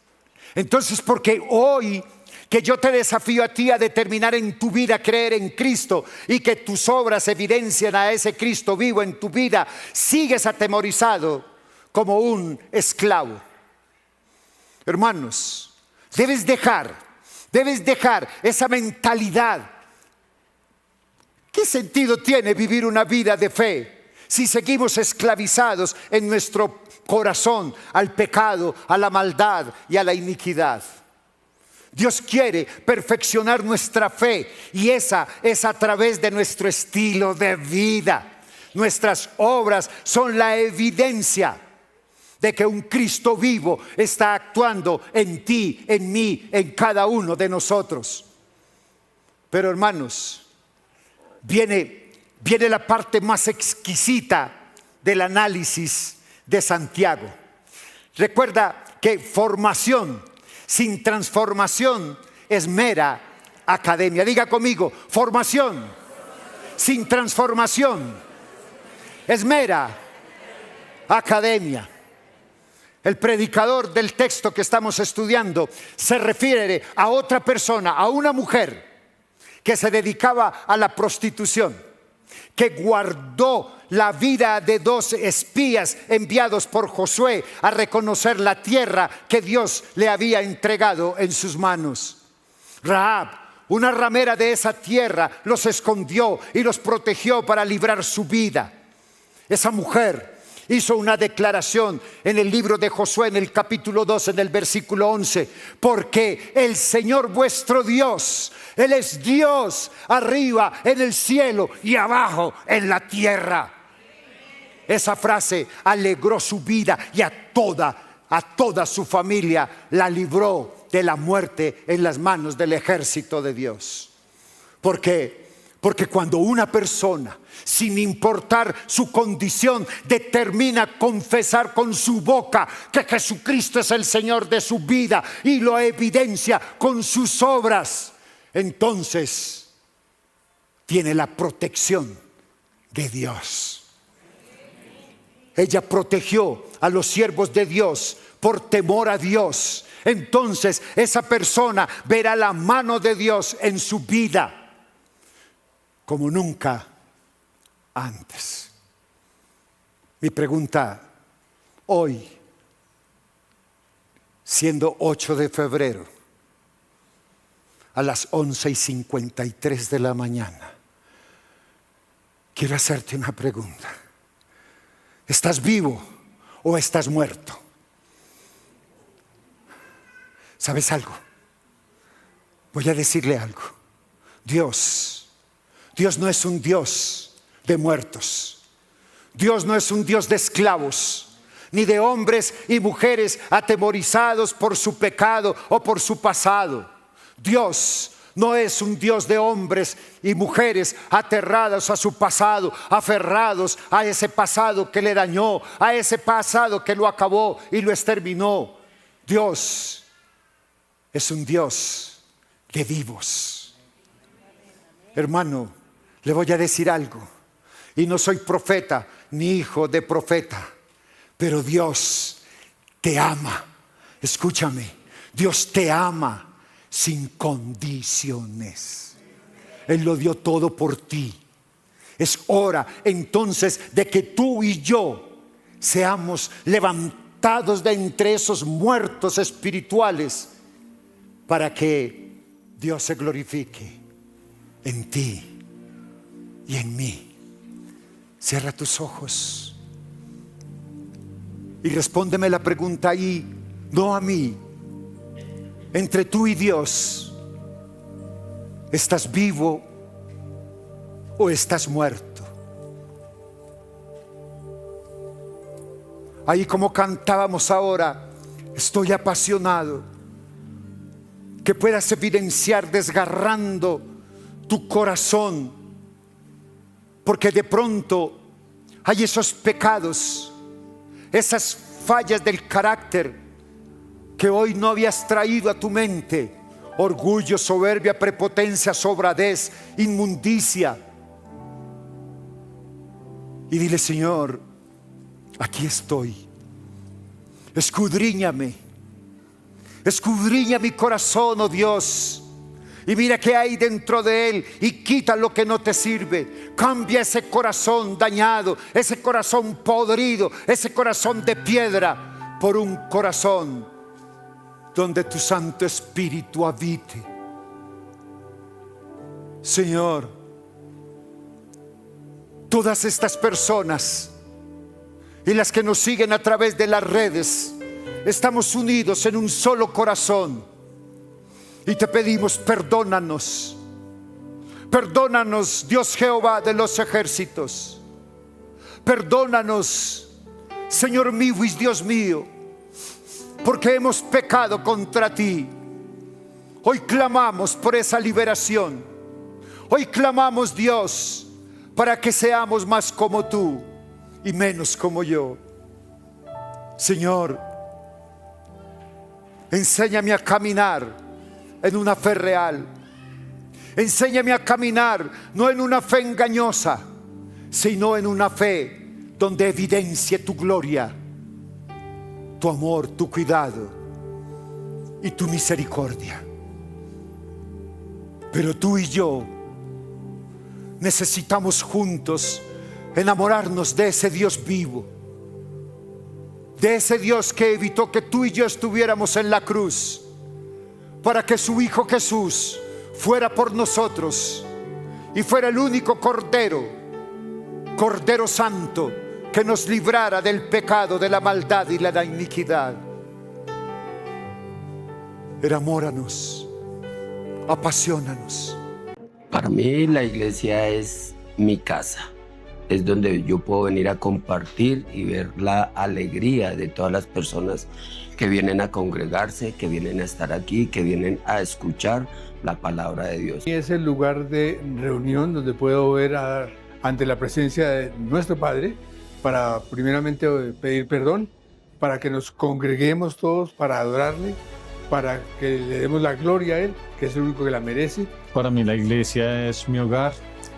porque hoy que yo te desafío a ti a determinar en tu vida creer en Cristo, y que tus obras evidencian a ese Cristo vivo en tu vida, sigues atemorizado como un esclavo. Hermanos, debes dejar esa mentalidad. ¿Qué sentido tiene vivir una vida de fe si seguimos esclavizados en nuestro corazón al pecado, a la maldad y a la iniquidad? Dios quiere perfeccionar nuestra fe, y esa es a través de nuestro estilo de vida. Nuestras obras son la evidencia de que un Cristo vivo está actuando en ti, en mí, en cada uno de nosotros. Pero hermanos, viene la parte más exquisita del análisis de Santiago. Recuerda que formación sin transformación es mera academia. Diga conmigo: formación sin transformación es mera academia. El predicador del texto que estamos estudiando se refiere a otra persona, a una mujer que se dedicaba a la prostitución, que guardó la vida de 2 espías enviados por Josué a reconocer la tierra que Dios le había entregado en sus manos. Rahab, una ramera de esa tierra, los escondió y los protegió para librar su vida. Esa mujer hizo una declaración en el libro de Josué, en el capítulo 2, en el versículo 11: porque el Señor vuestro Dios, Él es Dios arriba en el cielo y abajo en la tierra. Esa frase alegró su vida, y a toda su familia la libró de la muerte en las manos del ejército de Dios. Porque cuando una persona, sin importar su condición, determina confesar con su boca que Jesucristo es el Señor de su vida y lo evidencia con sus obras, entonces tiene la protección de Dios. Ella protegió a los siervos de Dios por temor a Dios. Entonces esa persona verá la mano de Dios en su vida como nunca antes. Mi pregunta hoy, siendo 8 de febrero, a las 11:53 de la mañana, quiero hacerte una pregunta. ¿Estás vivo o estás muerto? ¿Sabes algo? Voy a decirle algo. Dios no es un Dios de muertos. Dios no es un Dios de esclavos, ni de hombres y mujeres atemorizados por su pecado o por su pasado. Dios no es un Dios de hombres y mujeres aterrados a su pasado, aferrados a ese pasado que le dañó, a ese pasado que lo acabó y lo exterminó. Dios es un Dios de vivos. Hermano, le voy a decir algo, y no soy profeta ni hijo de profeta, pero Dios te ama. Escúchame, Dios te ama sin condiciones. Él lo dio todo por ti. Es hora entonces de que tú y yo seamos levantados de entre esos muertos espirituales, para que Dios se glorifique en ti y en mí. Cierra tus ojos. Y respóndeme la pregunta ahí, no a mí. Entre tú y Dios, ¿estás vivo o estás muerto? Ahí como cantábamos ahora, estoy apasionado. Que puedas evidenciar desgarrando tu corazón, porque de pronto hay esos pecados, esas fallas del carácter que hoy no habías traído a tu mente: orgullo, soberbia, prepotencia, sobradez, inmundicia. Y dile: Señor, aquí estoy, escudriñame. Escudriña mi corazón, oh Dios, y mira qué hay dentro de él y quita lo que no te sirve. Cambia ese corazón dañado, ese corazón podrido, ese corazón de piedra por un corazón donde tu Santo Espíritu habite. Señor, todas estas personas y las que nos siguen a través de las redes, estamos unidos en un solo corazón y te pedimos: perdónanos. Perdónanos, Dios Jehová de los ejércitos. Perdónanos, Señor mío y Dios mío, porque hemos pecado contra ti. Hoy clamamos por esa liberación. Hoy clamamos, Dios, para que seamos más como tú y menos como yo. Señor, enséñame a caminar en una fe real. Enséñame a caminar no en una fe engañosa, sino en una fe donde evidencie tu gloria, tu amor, tu cuidado y tu misericordia. Pero tú y yo necesitamos juntos enamorarnos de ese Dios vivo, de ese Dios que evitó que tú y yo estuviéramos en la cruz, para que su Hijo Jesús fuera por nosotros y fuera el único Cordero Santo, que nos librara del pecado, de la maldad y la iniquidad. Enamóranos, apasionanos. Para mí la iglesia es mi casa. Es donde yo puedo venir a compartir y ver la alegría de todas las personas que vienen a congregarse, que vienen a estar aquí, que vienen a escuchar la palabra de Dios. Y es el lugar de reunión donde puedo ver ante la presencia de nuestro Padre, para primeramente pedir perdón, para que nos congreguemos todos para adorarle, para que le demos la gloria a Él, que es el único que la merece. Para mí la iglesia es mi hogar.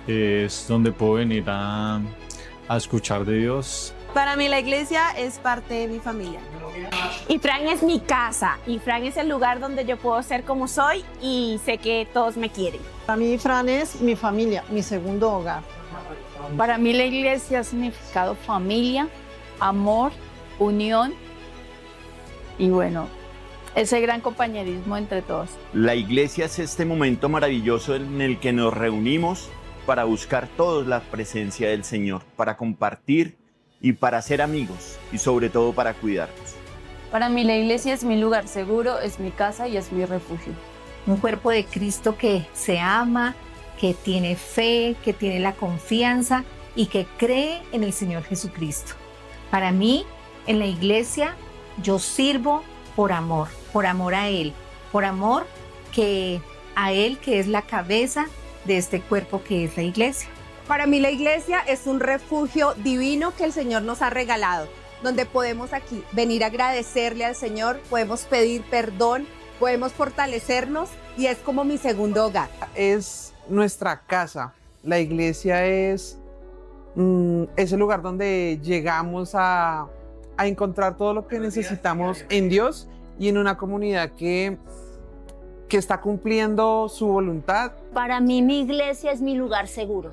Es donde puedo venir a escuchar de Dios. Para mí la iglesia es parte de mi familia. Y Fran es mi casa, y Fran es el lugar donde yo puedo ser como soy y sé que todos me quieren. Para mí Fran es mi familia, mi segundo hogar. Para mí la iglesia ha significado familia, amor, unión y bueno, ese gran compañerismo entre todos. La iglesia es este momento maravilloso en el que nos reunimos para buscar todos la presencia del Señor, para compartir y para ser amigos y sobre todo para cuidarnos. Para mí la iglesia es mi lugar seguro, es mi casa y es mi refugio. Un cuerpo de Cristo que se ama, que tiene fe, que tiene la confianza y que cree en el Señor Jesucristo. Para mí, en la iglesia, yo sirvo por amor a Él, por amor a Él que es la cabeza de este cuerpo que es la iglesia. Para mí la iglesia es un refugio divino que el Señor nos ha regalado, donde podemos aquí venir a agradecerle al Señor, podemos pedir perdón, podemos fortalecernos y es como mi segundo hogar. Es nuestra casa. La iglesia es el lugar donde llegamos a encontrar todo lo que necesitamos en Dios y en una comunidad que está cumpliendo su voluntad. Para mí mi iglesia es mi lugar seguro.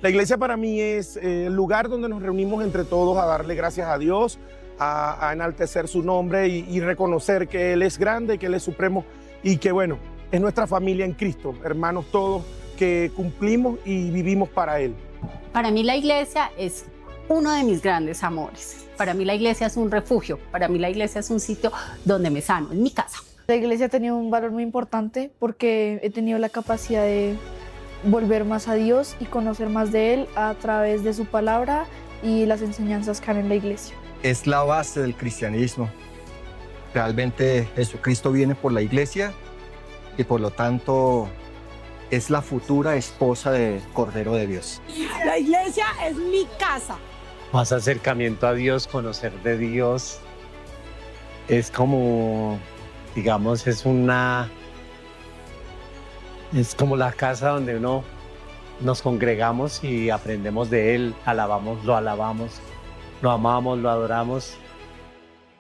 La iglesia para mí es el lugar donde nos reunimos entre todos a darle gracias a Dios, a enaltecer su nombre y reconocer que Él es grande, que Él es supremo y que bueno, es nuestra familia en Cristo, hermanos todos que cumplimos y vivimos para Él. Para mí la iglesia es uno de mis grandes amores. Para mí la iglesia es un refugio, para mí la iglesia es un sitio donde me sano, es mi casa. La iglesia ha tenido un valor muy importante porque he tenido la capacidad de volver más a Dios y conocer más de Él a través de su palabra y las enseñanzas que hay en la iglesia. Es la base del cristianismo. Realmente Jesucristo viene por la iglesia y por lo tanto es la futura esposa del Cordero de Dios. La iglesia es mi casa. Más acercamiento a Dios, conocer de Dios, es como, digamos, es como la casa donde nos congregamos y aprendemos de Él, lo amamos, lo adoramos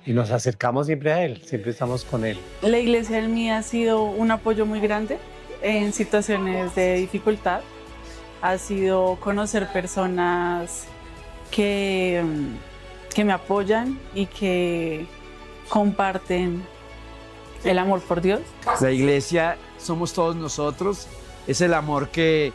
y nos acercamos siempre a Él, siempre estamos con Él. La iglesia en mí ha sido un apoyo muy grande en situaciones de dificultad. Ha sido conocer personas que me apoyan y que comparten el amor por Dios. La iglesia somos todos nosotros, es el amor que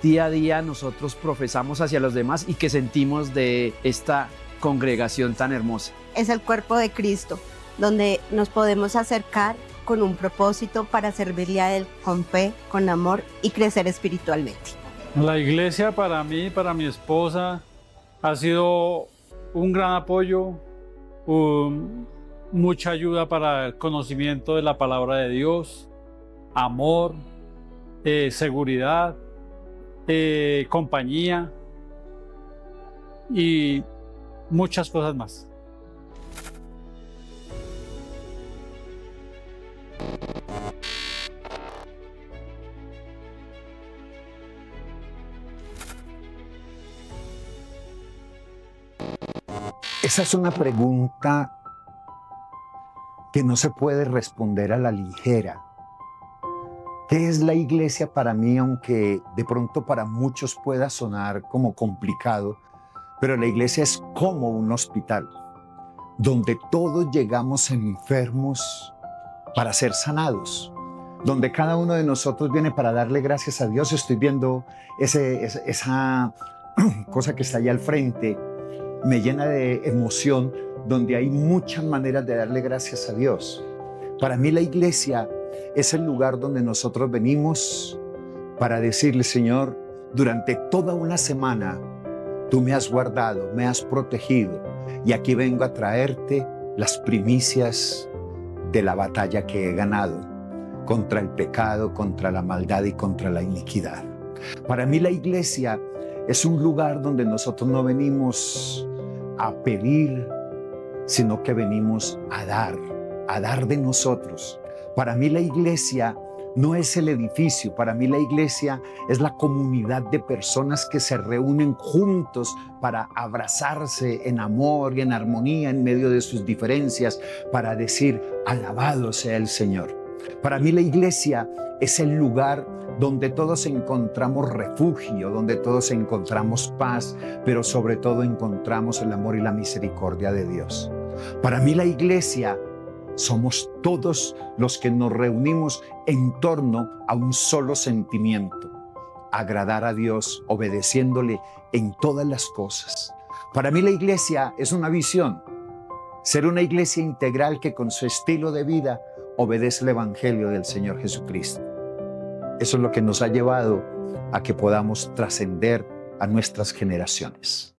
día a día nosotros profesamos hacia los demás y que sentimos de esta congregación tan hermosa. Es el cuerpo de Cristo, donde nos podemos acercar con un propósito para servirle a Él con fe, con amor y crecer espiritualmente. La iglesia para mí, para mi esposa, ha sido un gran apoyo, mucha ayuda para el conocimiento de la palabra de Dios, amor, seguridad, compañía y muchas cosas más. Esa es una pregunta que no se puede responder a la ligera. ¿Qué es la iglesia para mí? Aunque de pronto para muchos pueda sonar como complicado, pero la iglesia es como un hospital, donde todos llegamos enfermos para ser sanados, donde cada uno de nosotros viene para darle gracias a Dios. Estoy viendo esa cosa que está allá al frente, me llena de emoción, donde hay muchas maneras de darle gracias a Dios. Para mí la iglesia es el lugar donde nosotros venimos para decirle: Señor, durante toda una semana tú me has guardado, me has protegido, y aquí vengo a traerte las primicias de la batalla que he ganado contra el pecado, contra la maldad y contra la iniquidad. Para mí la iglesia es un lugar donde nosotros no venimos a pedir, sino que venimos a dar de nosotros. Para mí la iglesia no es el edificio, para mí la iglesia es la comunidad de personas que se reúnen juntos para abrazarse en amor y en armonía en medio de sus diferencias, para decir: alabado sea el Señor. Para mí la iglesia es el lugar donde todos encontramos refugio, donde todos encontramos paz, pero sobre todo encontramos el amor y la misericordia de Dios. Para mí la iglesia somos todos los que nos reunimos en torno a un solo sentimiento: agradar a Dios, obedeciéndole en todas las cosas. Para mí la iglesia es una visión, ser una iglesia integral que con su estilo de vida obedece el evangelio del Señor Jesucristo. Eso es lo que nos ha llevado a que podamos trascender a nuestras generaciones.